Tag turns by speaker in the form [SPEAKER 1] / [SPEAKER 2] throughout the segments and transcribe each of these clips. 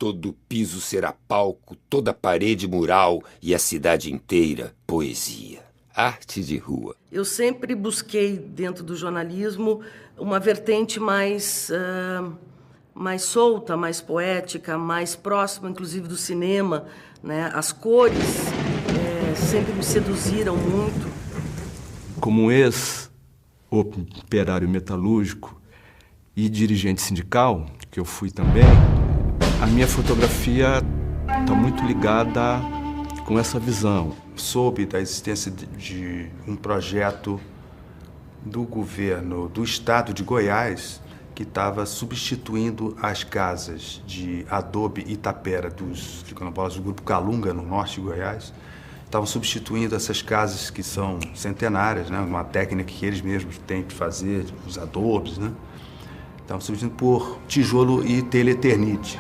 [SPEAKER 1] Todo piso será palco, toda parede mural e a cidade inteira poesia. Arte de rua.
[SPEAKER 2] Eu sempre busquei, dentro do jornalismo, uma vertente mais solta, mais poética, mais próxima, inclusive, do cinema, né? As cores sempre me seduziram muito.
[SPEAKER 3] Como ex-operário metalúrgico e dirigente sindical, que eu fui também, a minha fotografia está muito ligada com essa visão.
[SPEAKER 4] Soube da existência de um projeto do governo do estado de Goiás que estava substituindo as casas de adobe Itapera dos quilombolas do Grupo Calunga, no norte de Goiás. Estavam substituindo essas casas que são centenárias, né? Uma técnica que eles mesmos têm de fazer, os adobes, né? Estavam substituindo por tijolo e telha eternite.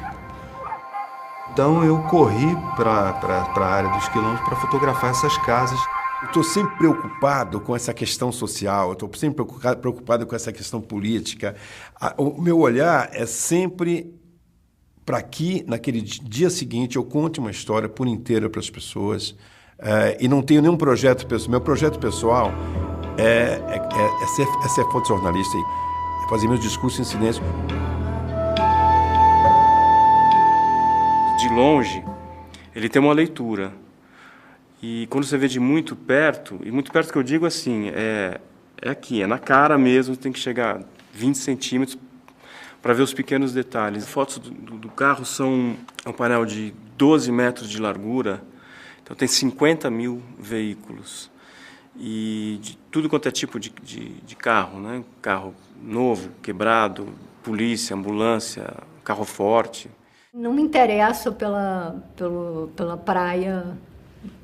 [SPEAKER 4] Então eu corri para a área dos quilombos para fotografar essas casas.
[SPEAKER 5] Estou sempre preocupado com essa questão social, estou sempre preocupado com essa questão política. O meu olhar é sempre para que, naquele dia seguinte, eu conte uma história por inteira para as pessoas. E não tenho nenhum projeto pessoal. Meu projeto pessoal é ser fotojornalista e fazer meus discursos em silêncio.
[SPEAKER 3] De longe, ele tem uma leitura. E quando você vê de muito perto, e muito perto que eu digo assim, é aqui, é na cara mesmo, tem que chegar 20 centímetros para ver os pequenos detalhes. As fotos do carro são um painel de 12 metros de largura, então tem 50 mil veículos. E de tudo quanto é tipo de carro, né? Carro novo, quebrado, polícia, ambulância, carro forte.
[SPEAKER 6] Não me interesso pela praia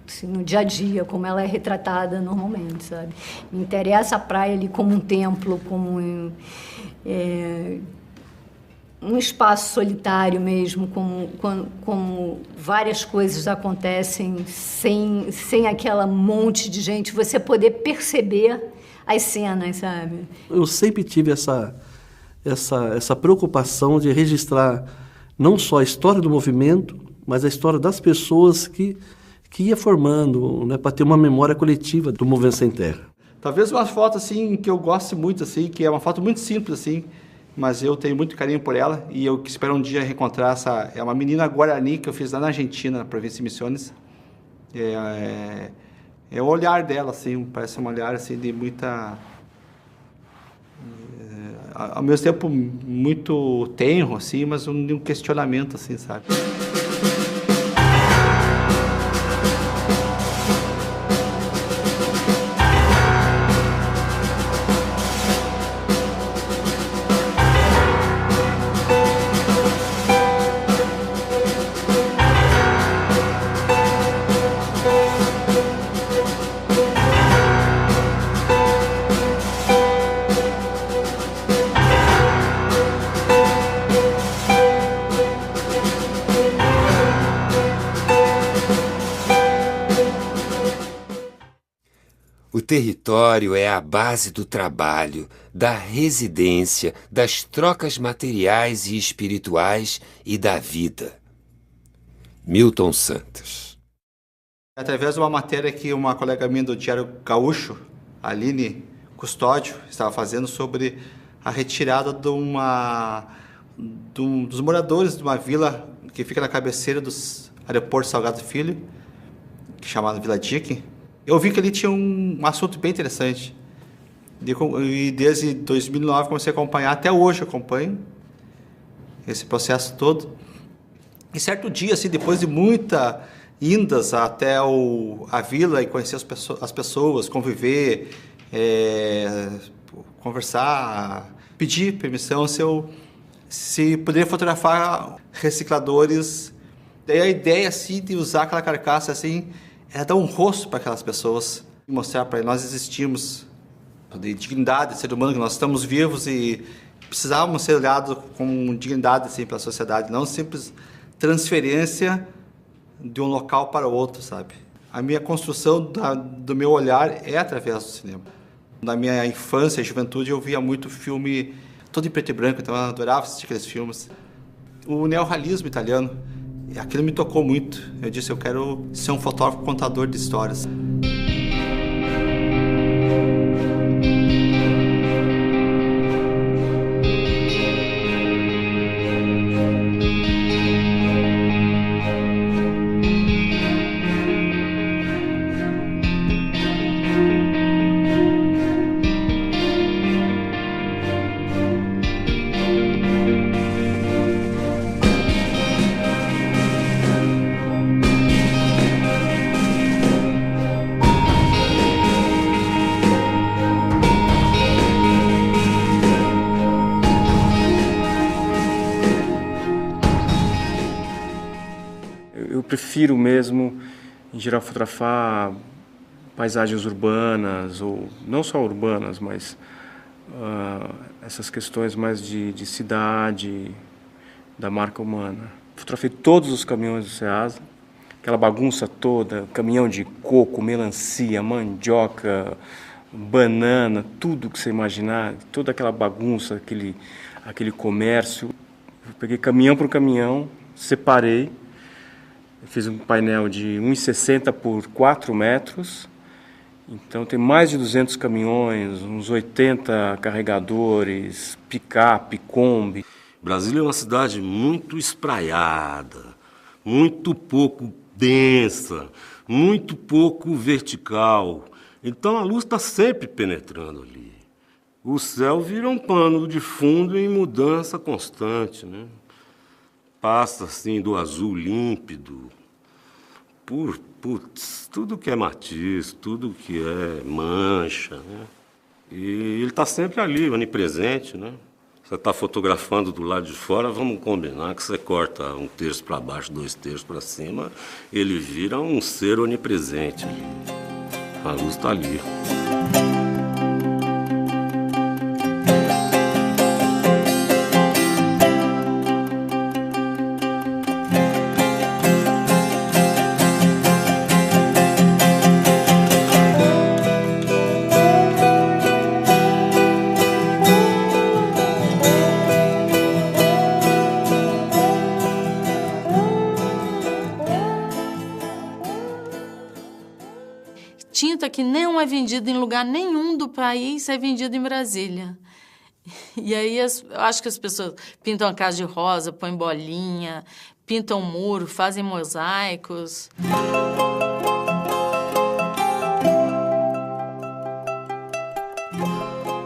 [SPEAKER 6] assim, no dia a dia, como ela é retratada normalmente, sabe? Me interessa a praia ali como um templo, como um espaço solitário mesmo, como várias coisas acontecem sem aquela monte de gente, você poder perceber as cenas, sabe?
[SPEAKER 7] Eu sempre tive essa preocupação de registrar não só a história do movimento, mas a história das pessoas que ia formando, né, para ter uma memória coletiva do Movimento Sem Terra.
[SPEAKER 8] Talvez uma foto assim que eu goste muito, assim, que é uma foto muito simples, assim, mas eu tenho muito carinho por ela e eu espero um dia reencontrar essa... É uma menina guarani que eu fiz lá na Argentina, na província de Misiones. É o olhar dela, assim, parece um olhar assim, de muita... ao mesmo tempo muito tenro, assim, mas um questionamento, assim, sabe?
[SPEAKER 1] O território é a base do trabalho, da residência, das trocas materiais e espirituais e da vida. Milton Santos.
[SPEAKER 8] Através de uma matéria que uma colega minha do Diário Gaúcho, Aline Custódio, estava fazendo sobre a retirada dos moradores de uma vila que fica na cabeceira do aeroporto Salgado Filho, chamada Vila Dique. Eu vi que ali tinha um assunto bem interessante. E desde 2009 comecei a acompanhar, até hoje eu acompanho esse processo todo. E certo dia, assim, depois de muitas indas até a vila e conhecer as pessoas, conviver, conversar, pedir permissão se poderia fotografar recicladores. Daí a ideia assim, de usar aquela carcaça assim, era dar um rosto para aquelas pessoas e mostrar para eles nós existimos, de dignidade, de ser humano, que nós estamos vivos e precisávamos ser olhados com dignidade assim, pela sociedade, não simples transferência de um local para outro, sabe? A minha construção do meu olhar é através do cinema. Na minha infância e juventude eu via muito filme todo em preto e branco, então eu adorava assistir aqueles filmes. o neorrealismo italiano. Aquilo me tocou muito. Eu disse, eu quero ser um fotógrafo contador de histórias.
[SPEAKER 3] Eu prefiro mesmo, em geral, fotografar paisagens urbanas, ou não só urbanas, mas essas questões mais de cidade, da marca humana. Fotografei todos os caminhões do Ceasa, aquela bagunça toda, caminhão de coco, melancia, mandioca, banana, tudo que você imaginar, toda aquela bagunça, aquele comércio. Eu peguei caminhão por caminhão, separei, fiz um painel de 1,60 por 4 metros, então tem mais de 200 caminhões, uns 80 carregadores, picape, Kombi.
[SPEAKER 9] Brasília é uma cidade muito espraiada, muito pouco densa, muito pouco vertical. Então a luz está sempre penetrando ali. O céu vira um pano de fundo em mudança constante, né? Passa assim do azul límpido por tudo que é matiz, tudo que é mancha, né? E ele está sempre ali, onipresente, né? Você está fotografando do lado de fora, vamos combinar que você corta 1 terço para baixo, 2 terços para cima, ele vira um ser onipresente ali. A luz está ali.
[SPEAKER 10] Tinta que não é vendida em lugar nenhum do país é vendida em Brasília. E aí eu acho que as pessoas pintam a casa de rosa, põem bolinha, pintam o muro, fazem mosaicos.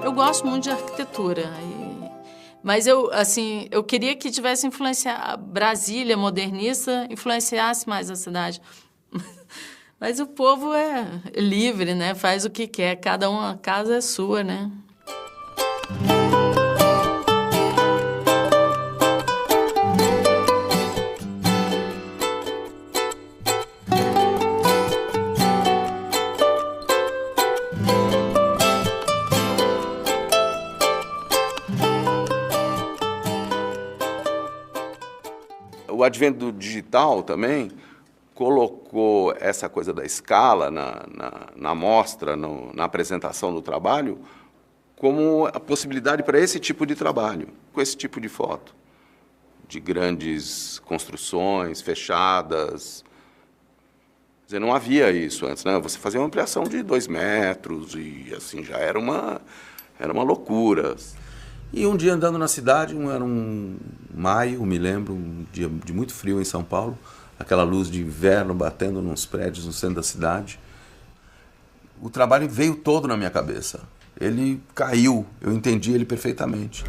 [SPEAKER 10] Eu gosto muito de arquitetura. Mas eu queria que tivesse influenciado Brasília modernista, influenciasse mais a cidade. Mas o povo é livre, né? Faz o que quer. Cada uma casa é sua, né?
[SPEAKER 11] O advento do digital também colocou essa coisa da escala na mostra, na apresentação do trabalho, como a possibilidade para esse tipo de trabalho, com esse tipo de foto, de grandes construções fechadas. Quer dizer, não havia isso antes, né? Você fazia uma ampliação de 2 metros e assim já era uma loucura.
[SPEAKER 12] E um dia andando na cidade, era um maio, me lembro, um dia de muito frio em São Paulo, aquela luz de inverno batendo nos prédios no centro da cidade. O trabalho veio todo na minha cabeça. Ele caiu, eu entendi ele perfeitamente.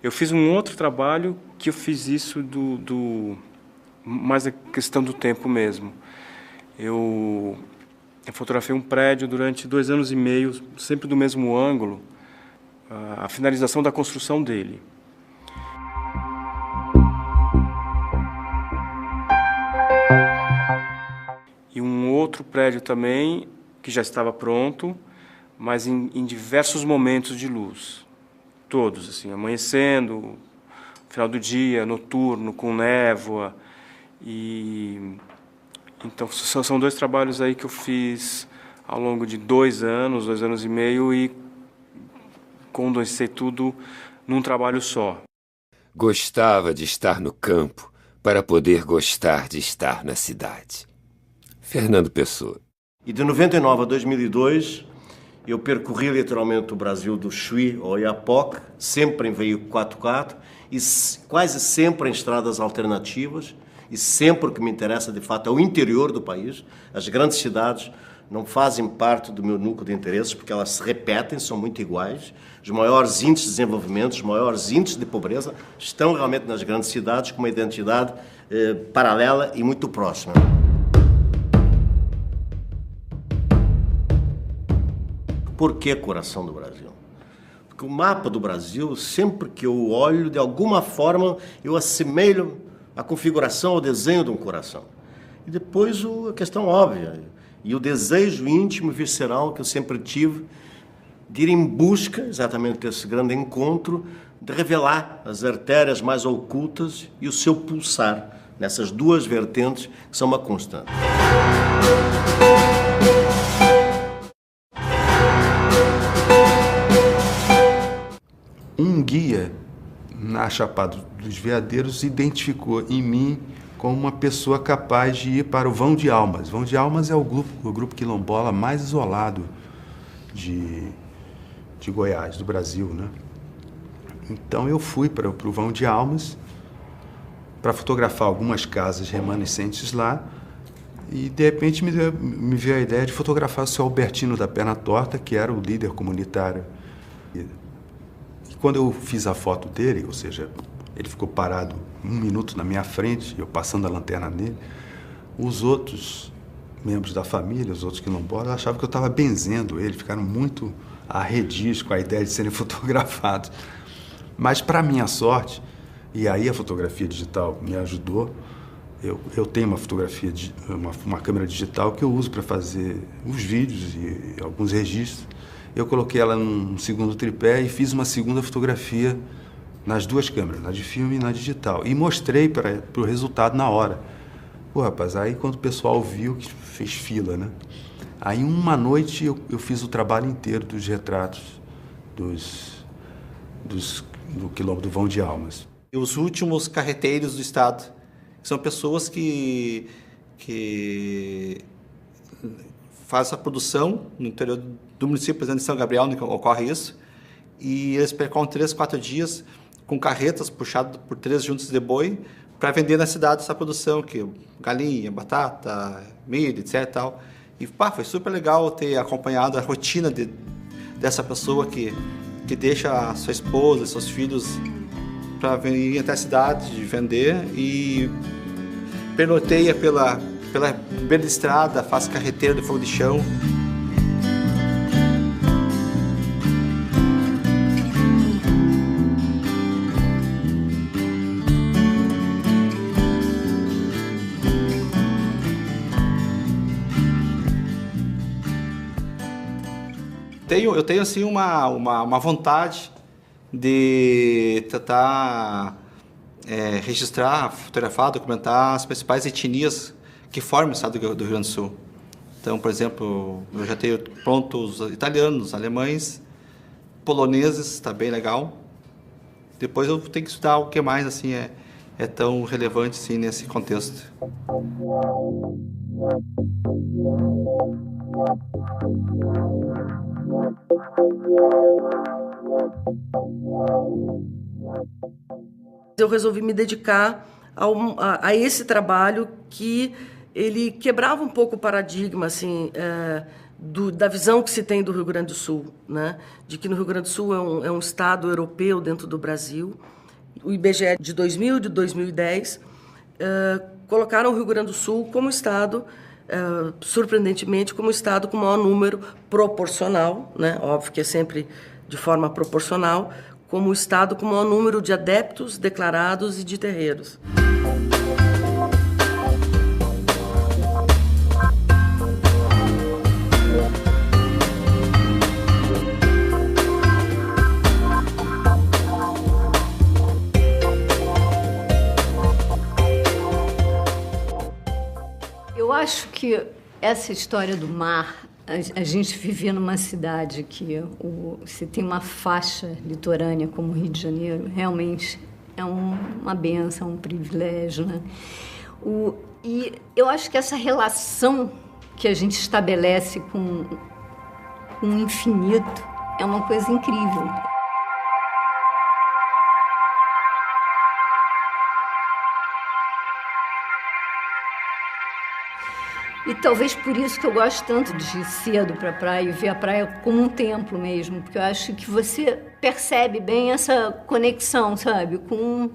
[SPEAKER 3] Eu fiz um outro trabalho que eu fiz isso mais a questão do tempo mesmo. Eu fotografei um prédio durante 2 anos e meio, sempre do mesmo ângulo, a finalização da construção dele. E um prédio também, que já estava pronto, mas em diversos momentos de luz. Todos, assim, amanhecendo, final do dia, noturno, com névoa. Então, são 2 trabalhos aí que eu fiz ao longo de 2 anos e meio, e condensei tudo num trabalho só.
[SPEAKER 1] Gostava de estar no campo para poder gostar de estar na cidade. Fernando Pessoa.
[SPEAKER 13] E de 99 a 2002, eu percorri literalmente o Brasil do Chuí ao Oiapoque, sempre em veículo 4x4 e quase sempre em estradas alternativas, e sempre o que me interessa de fato é o interior do país. As grandes cidades não fazem parte do meu núcleo de interesses porque elas se repetem, são muito iguais. Os maiores índices de desenvolvimento, os maiores índices de pobreza estão realmente nas grandes cidades, com uma identidade paralela e muito próxima. Por que coração do Brasil? Porque o mapa do Brasil, sempre que eu olho, de alguma forma, eu assemelho a configuração, o desenho de um coração. E depois a questão óbvia, e o desejo íntimo e visceral que eu sempre tive de ir em busca, exatamente desse grande encontro, de revelar as artérias mais ocultas e o seu pulsar nessas 2 vertentes que são uma constante.
[SPEAKER 4] Um guia na Chapada dos Veadeiros identificou em mim como uma pessoa capaz de ir para o Vão de Almas. Vão de Almas é o grupo quilombola mais isolado de Goiás, do Brasil, né? Então eu fui para o Vão de Almas para fotografar algumas casas remanescentes lá, e de repente me veio a ideia de fotografar o seu Albertino da Perna Torta, que era o líder comunitário. E quando eu fiz a foto dele, ou seja, ele ficou parado 1 minuto na minha frente, eu passando a lanterna nele, os outros membros da família, os outros quilombolas, achavam que eu estava benzendo ele, ficaram muito arredios com a ideia de serem fotografados. Mas, para minha sorte, e aí a fotografia digital me ajudou, eu tenho uma fotografia, uma câmera digital que eu uso para fazer os vídeos e alguns registros. Eu coloquei ela num segundo tripé e fiz uma segunda fotografia nas 2 câmeras, na de filme e na digital. E mostrei para o resultado na hora. Pô, rapaz, aí quando o pessoal viu, que fez fila, né? Aí uma noite eu fiz o trabalho inteiro dos retratos do quilombo do Vão de Almas.
[SPEAKER 8] E os últimos carreteiros do estado, que são pessoas que fazem essa produção no interior do município, por exemplo, de São Gabriel, onde ocorre isso, e eles percorrem 3, 4 dias com carretas puxadas por 3 juntas de boi para vender na cidade essa produção, que galinha, batata, milho, etc. Tal. E foi super legal ter acompanhado a rotina dessa pessoa que deixa a sua esposa, seus filhos para vir até a cidade de vender e pernoteia pela beira de estrada, faz carreteira de fogo de chão. Eu tenho assim uma vontade de tentar registrar, fotografar, documentar as principais etnias que formam o estado do Rio Grande do Sul. Então, por exemplo, eu já tenho prontos italianos, alemães, poloneses, está bem legal. Depois eu tenho que estudar o que mais assim é tão relevante assim, nesse contexto.
[SPEAKER 2] Eu resolvi me dedicar a esse trabalho que ele quebrava um pouco o paradigma assim, da visão que se tem do Rio Grande do Sul, né? De que no Rio Grande do Sul é um estado europeu dentro do Brasil. O IBGE de 2000 e de 2010 colocaram o Rio Grande do Sul como estado, surpreendentemente, como estado com maior número proporcional, né? Óbvio que é sempre de forma proporcional, como o estado com maior número de adeptos declarados e de terreiros.
[SPEAKER 6] que essa história do mar, a gente viver numa cidade que você tem uma faixa litorânea como o Rio de Janeiro, realmente é uma benção, um privilégio, né? E eu acho que essa relação que a gente estabelece com o infinito é uma coisa incrível. E talvez por isso que eu gosto tanto de ir cedo para a praia e ver a praia como um templo mesmo, porque eu acho que você percebe bem essa conexão, sabe, com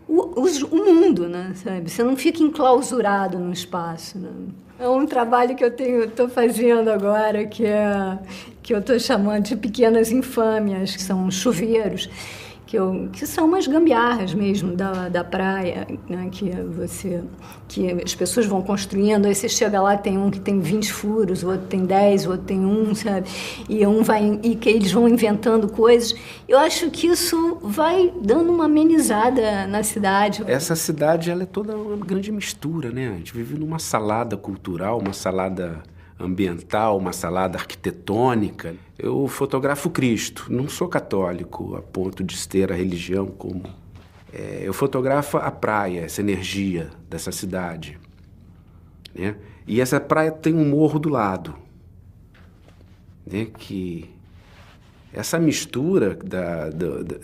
[SPEAKER 6] o mundo, né, sabe? Você não fica enclausurado no espaço, né? É um trabalho que eu estou fazendo agora, que eu estou chamando de pequenas infâmias, que são chuveiros, que são umas gambiarras mesmo da praia, né, que as pessoas vão construindo, aí você chega lá, tem um que tem 20 furos, o outro tem 10, o outro tem 1, sabe? E que eles vão inventando coisas. Eu acho que isso vai dando uma amenizada na cidade.
[SPEAKER 14] Essa cidade, ela é toda uma grande mistura, né? A gente vive numa salada cultural, uma salada ambiental, uma salada arquitetônica. Eu fotografo Cristo, não sou católico a ponto de ter a religião como... eu fotografo a praia, essa energia dessa cidade, né? E essa praia tem um morro do lado, né? Que essa mistura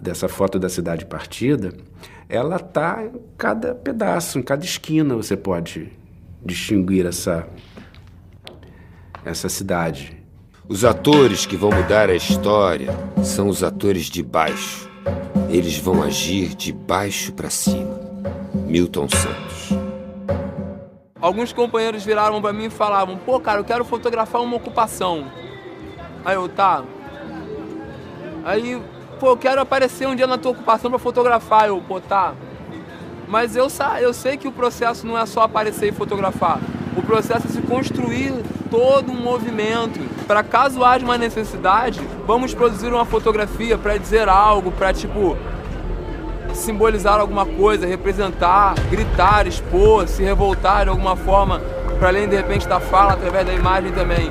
[SPEAKER 14] dessa foto da cidade partida, ela está em cada pedaço, em cada esquina você pode distinguir essa cidade.
[SPEAKER 1] Os atores que vão mudar a história são os atores de baixo. Eles vão agir de baixo para cima. Milton Santos.
[SPEAKER 15] Alguns companheiros viraram para mim e falavam: pô, cara, eu quero fotografar uma ocupação. Aí eu, tá. Aí, pô, eu quero aparecer um dia na tua ocupação para fotografar. Eu, pô, tá. Mas eu sei que o processo não é só aparecer e fotografar. O processo é se construir todo um movimento. Para caso haja uma necessidade, vamos produzir uma fotografia para dizer algo, para, tipo, simbolizar alguma coisa, representar, gritar, expor, se revoltar de alguma forma, para além, de repente, da fala, através da imagem também.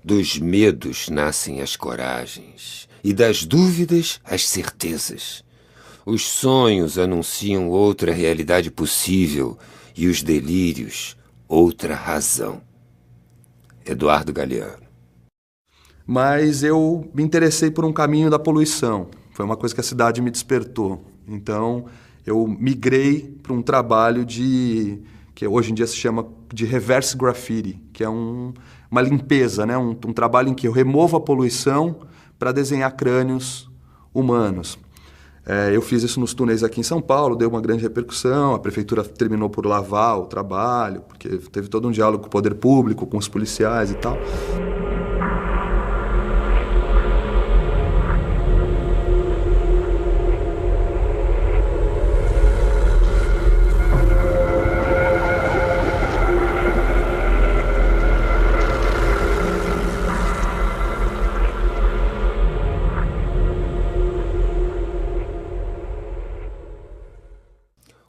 [SPEAKER 1] Dos medos nascem as coragens, e das dúvidas as certezas. Os sonhos anunciam outra realidade possível, e os delírios outra razão. Eduardo Galeano.
[SPEAKER 4] Mas eu me interessei por um caminho da poluição. Foi uma coisa que a cidade me despertou. Então, eu migrei para um trabalho que hoje em dia se chama de reverse graffiti, que é uma limpeza, né? Um trabalho em que eu removo a poluição para desenhar crânios humanos. Eu fiz isso nos túneis aqui em São Paulo, deu uma grande repercussão, a prefeitura terminou por lavar o trabalho, porque teve todo um diálogo com o poder público, com os policiais e tal.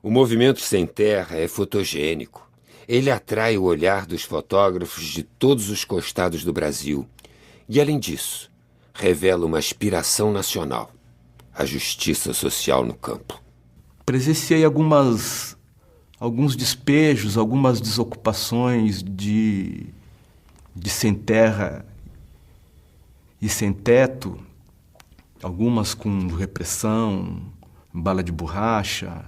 [SPEAKER 1] O movimento Sem Terra é fotogênico. Ele atrai o olhar dos fotógrafos de todos os costados do Brasil. E, além disso, revela uma aspiração nacional, a justiça social no campo.
[SPEAKER 16] Presenciei alguns despejos, algumas desocupações de sem terra e sem teto, algumas com repressão, bala de borracha,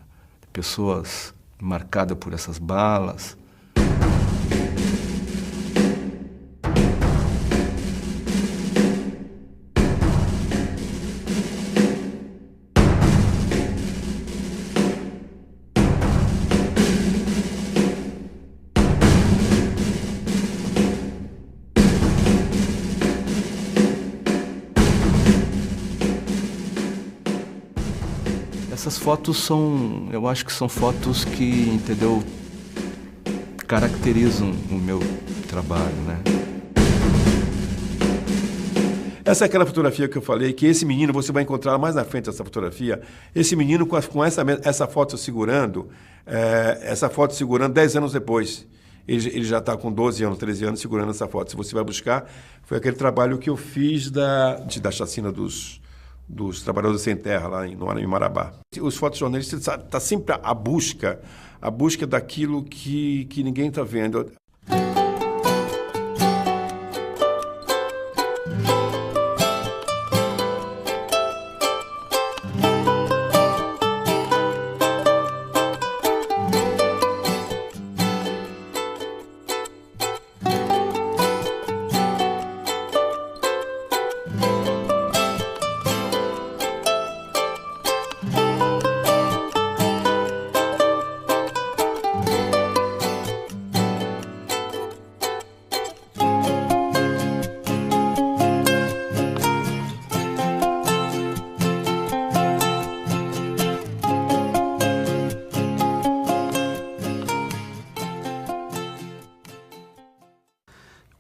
[SPEAKER 16] pessoas marcadas por essas balas. Essas fotos eu acho que são fotos que, entendeu, caracterizam o meu trabalho, né?
[SPEAKER 5] Essa é aquela fotografia que eu falei, que esse menino, você vai encontrar mais na frente essa fotografia, esse menino com essa foto segurando, 10 anos depois. Ele já está com 12 anos, 13 anos segurando essa foto. Se você vai buscar, foi aquele trabalho que eu fiz da chacina dos trabalhadores sem terra, lá em Marabá. Os fotojornalistas estão sempre à busca daquilo que ninguém está vendo.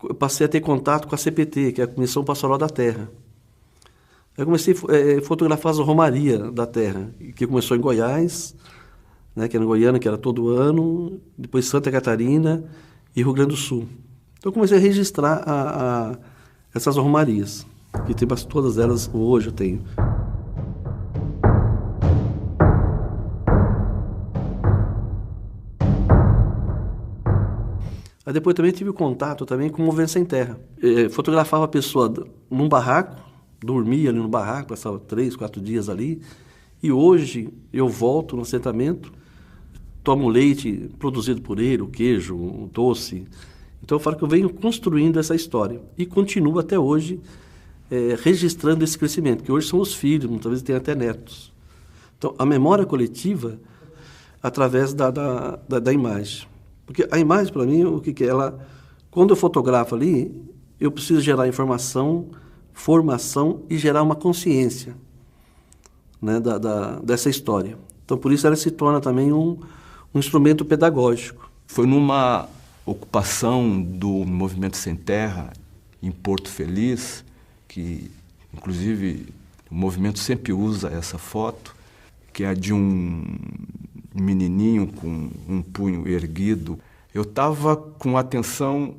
[SPEAKER 7] Eu passei a ter contato com a CPT, que é a Comissão Pastoral da Terra. Eu comecei a fotografar as romarias da terra, que começou em Goiás, né, que era em Goiânia, que era todo ano, depois Santa Catarina e Rio Grande do Sul. Então eu comecei a registrar essas romarias, que tem todas elas hoje eu tenho. Aí depois também tive contato também com o Movimento Sem Terra. Fotografava a pessoa num barraco, dormia ali no barraco, passava 3, 4 dias ali. E hoje eu volto no assentamento, tomo leite produzido por ele, o queijo, o doce. Então eu falo que eu venho construindo essa história. E continuo até hoje registrando esse crescimento, que hoje são os filhos, muitas vezes tem até netos. Então a memória coletiva através da imagem. Porque a imagem, para mim, o que é? Quando eu fotografo ali, eu preciso gerar informação, formação e gerar uma consciência, né, dessa história. Então, por isso ela se torna também um instrumento pedagógico.
[SPEAKER 16] Foi numa ocupação do Movimento Sem Terra, em Porto Feliz, que, inclusive, o movimento sempre usa essa foto, que é de um menininho com um punho erguido. Eu estava com atenção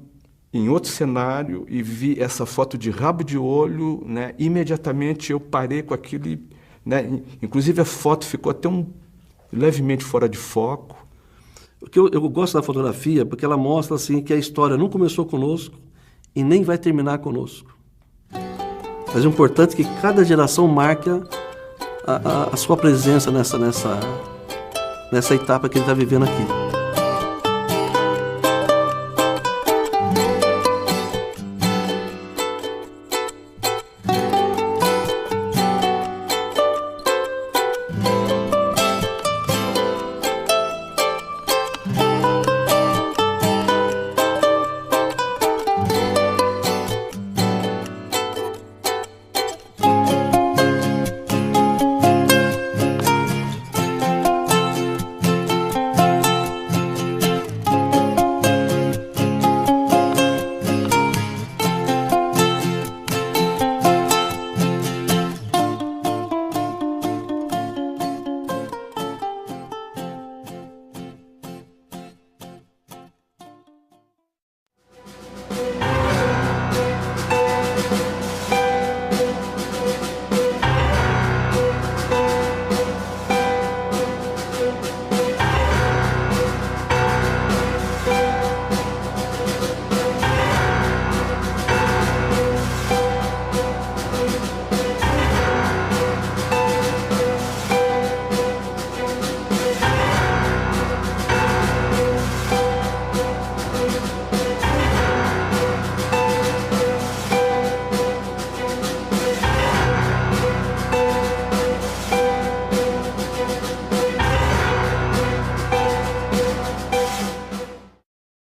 [SPEAKER 16] em outro cenário e vi essa foto de rabo de olho, né? Imediatamente eu parei com aquilo, né? Inclusive a foto ficou até levemente fora de foco.
[SPEAKER 7] Porque eu gosto da fotografia porque ela mostra assim, que a história não começou conosco e nem vai terminar conosco. Mas o importante é que cada geração marque a sua presença nessa etapa que ele está vivendo aqui.